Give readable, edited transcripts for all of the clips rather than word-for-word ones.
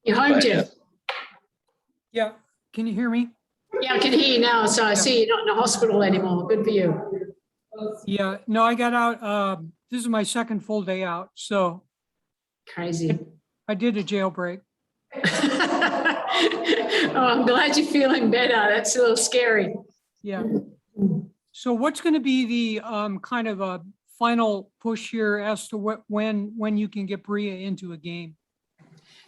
You're home, Jeff. Yeah, can you hear me? Yeah, I can hear you now. So I see you're not in a hospital anymore. Good for you. Yeah, no, I got out. This is my second full day out, so Crazy. I did a jailbreak. Oh, I'm glad you're feeling better. That's a little scary. Yeah. So what's going to be the kind of a final push here as to when you can get Bria into a game?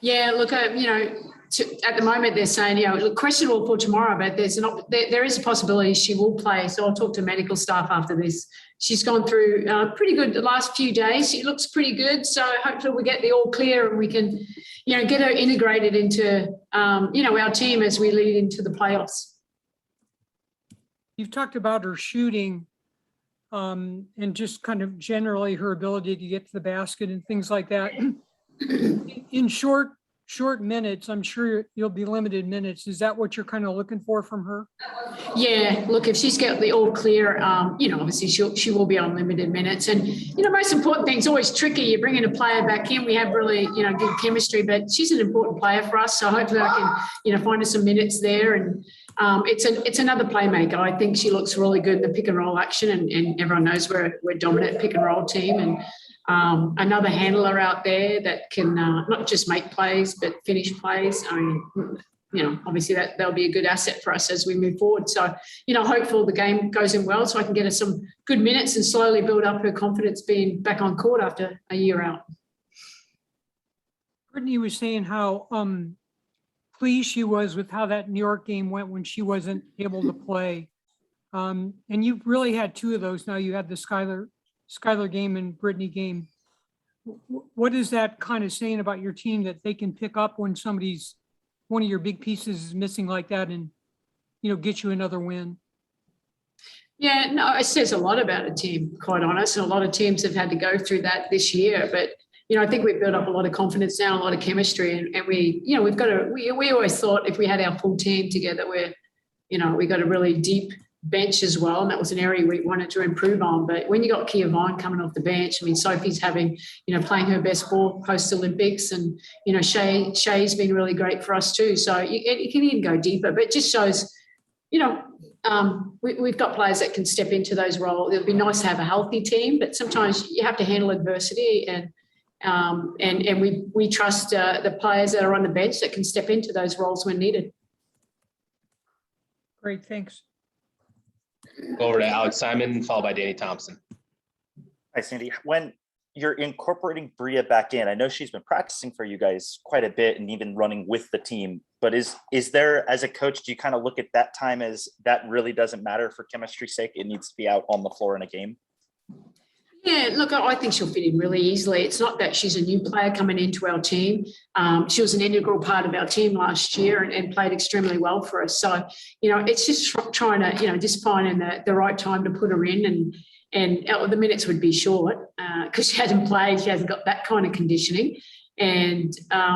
Yeah, look, at the moment they're saying, look, questionable for tomorrow, but there is a possibility she will play. So I'll talk to medical staff after this. She's gone through pretty good the last few days. She looks pretty good. So hopefully we get the all clear and we can, get her integrated into, our team as we lead into the playoffs. You've talked about her shooting and just kind of generally her ability to get to the basket and things like that. In short minutes, I'm sure you'll be limited minutes. Is that what you're kind of looking for from her? Yeah, look, if she's got the all clear, obviously she will be on limited minutes. And, most important thing, it's always tricky. You're bringing a player back in. We have really, good chemistry, but she's an important player for us. So hopefully I can, find her some minutes there. And it's another playmaker. I think she looks really good in the pick and roll action, and everyone knows we're a dominant pick and roll team. And another handler out there that can not just make plays, but finish plays. I mean, obviously that'll be a good asset for us as we move forward. So, hopeful the game goes in well so I can get her some good minutes and slowly build up her confidence being back on court after a year out. Brittany was saying how pleased she was with how that New York game went when she wasn't able to play. And you've really had two of those now. You had the Skylar game and Brittany game. What is that kind of saying about your team that they can pick up when one of your big pieces is missing like that and, get you another win? Yeah, no, it says a lot about a team, quite honest. And a lot of teams have had to go through that this year. But, I think we've built up a lot of confidence now, a lot of chemistry. And we always thought if we had our full team together, we got a really deep bench as well, and that was an area we wanted to improve on. But when you got Kia Vine coming off the bench, I mean, Sophie's having, playing her best ball post-Olympics, and, Shay's been really great for us too. So it can even go deeper, but it just shows, we've got players that can step into those roles. It would be nice to have a healthy team, but sometimes you have to handle adversity, and we trust the players that are on the bench that can step into those roles when needed. Great, thanks. Go over to Alex Simon, followed by Danny Thompson. Hi, Sandy. When you're incorporating Bria back in, I know she's been practicing for you guys quite a bit and even running with the team, but is there, as a coach, do you kind of look at that time as that really doesn't matter for chemistry's sake? It needs to be out on the floor in a game? Yeah, look, I think she'll fit in really easily. It's not that she's a new player coming into our team. She was an integral part of our team last year and played extremely well for us. So, it's just trying to, just finding the right time to put her in, and the minutes would be short because she hasn't played. She hasn't got that kind of conditioning. And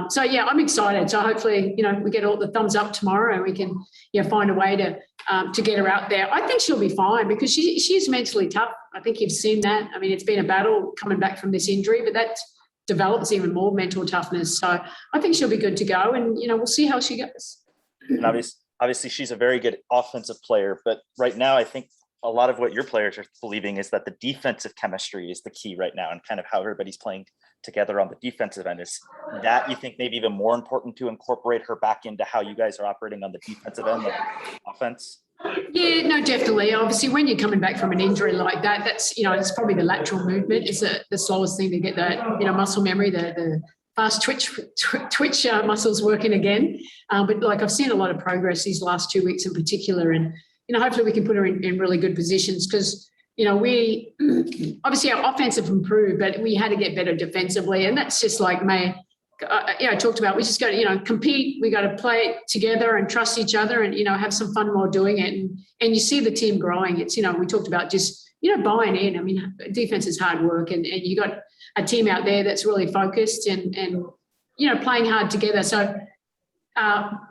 so, yeah, I'm excited. So hopefully, we get all the thumbs up tomorrow and we can, find a way to get her out there. I think she'll be fine because she's mentally tough. I think you've seen that. I mean, it's been a battle coming back from this injury, but that develops even more mental toughness. So I think she'll be good to go, and, we'll see how she goes. And obviously she's a very good offensive player, but right now I think a lot of what your players are believing is that the defensive chemistry is the key right now, and kind of how everybody's playing together on the defensive end. Is that, you think, maybe even more important to incorporate her back into how you guys are operating on the defensive end of offense? Yeah, no, definitely. Obviously, when you're coming back from an injury like that, that's, it's probably the lateral movement is the slowest thing to get that, muscle memory, the fast twitch muscles working again. But like, I've seen a lot of progress these last 2 weeks in particular, and, hopefully we can put her in really good positions because, we obviously our offense have improved, but we had to get better defensively. And that's just like I talked about, we just got to, compete. We got to play together and trust each other and, have some fun while doing it. And you see the team growing. It's, we talked about just, buying in. I mean, defense is hard work, and you got a team out there that's really focused and playing hard together. So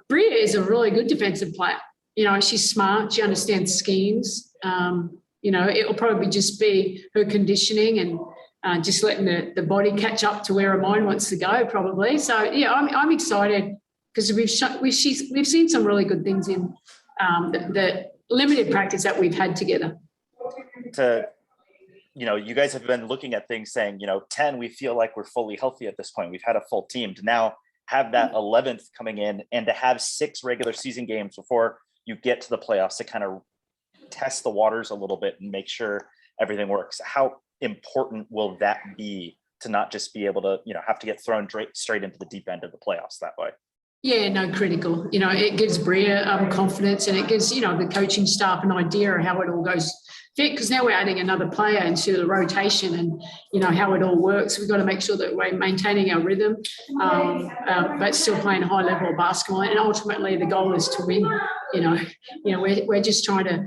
Bria is a really good defensive player. She's smart. She understands schemes. It'll probably just be her conditioning and just letting the body catch up to where her mind wants to go, probably. So, yeah, I'm excited because we've seen some really good things in the limited practice that we've had together. You guys have been looking at things saying, 10, we feel like we're fully healthy at this point. We've had a full team. To now have that 11th coming in and to have 6 regular season games before you get to the playoffs to kind of test the waters a little bit and make sure everything works. How important will that be to not just be able to, have to get thrown straight into the deep end of the playoffs that way? Yeah, no, critical. It gives Bria confidence, and it gives, the coaching staff an idea of how it all goes fit, because now we're adding another player into the rotation and, how it all works. We've got to make sure that we're maintaining our rhythm, but still playing high level of basketball. And ultimately the goal is to win. We're just trying to,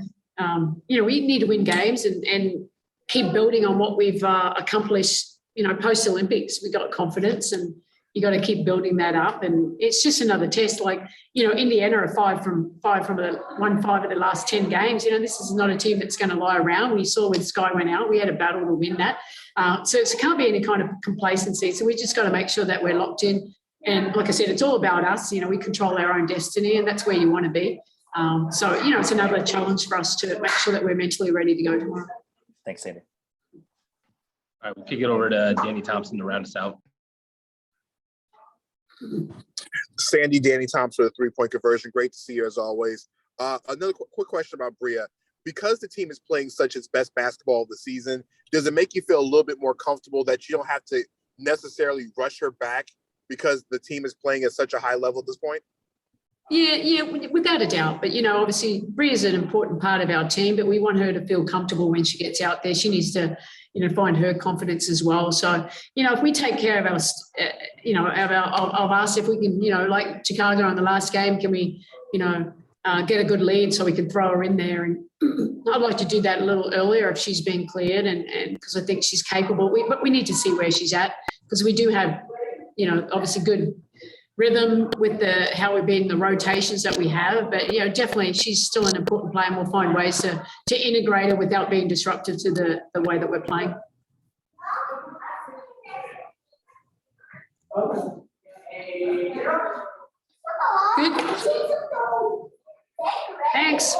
we need to win games and keep building on what we've accomplished, post Olympics. We've got confidence, and you got to keep building that up. And it's just another test. Like, Indiana are 5 from 5 of the last 10 games. This is not a team that's going to lie around. We saw when Sky went out, we had a battle to win that. So it can't be any kind of complacency. So we just got to make sure that we're locked in. And like I said, it's all about us. We control our own destiny, and that's where you want to be. So it's another challenge for us to make sure that we're mentally ready to go tomorrow. Thanks, Sandy. All right, we'll kick it over to Danny Thompson to round us out. Sandy, Danny Thompson with a 3-point conversion. Great to see you as always. Another quick question about Bria. Because the team is playing such its best basketball of the season, does it make you feel a little bit more comfortable that you don't have to necessarily rush her back because the team is playing at such a high level at this point? Yeah, without a doubt. But, obviously Bria is an important part of our team, but we want her to feel comfortable when she gets out there. She needs to, find her confidence as well. So, if we take care of us, if we can, like Chicago on the last game, can we, get a good lead so we can throw her in there? And I'd like to do that a little earlier if she's been cleared, and because I think she's capable. But we need to see where she's at, because we do have, obviously good rhythm with how we've been, the rotations that we have. But definitely she's still an important player, and we'll find ways to integrate her without being disruptive to the way that we're playing. Good. Thanks.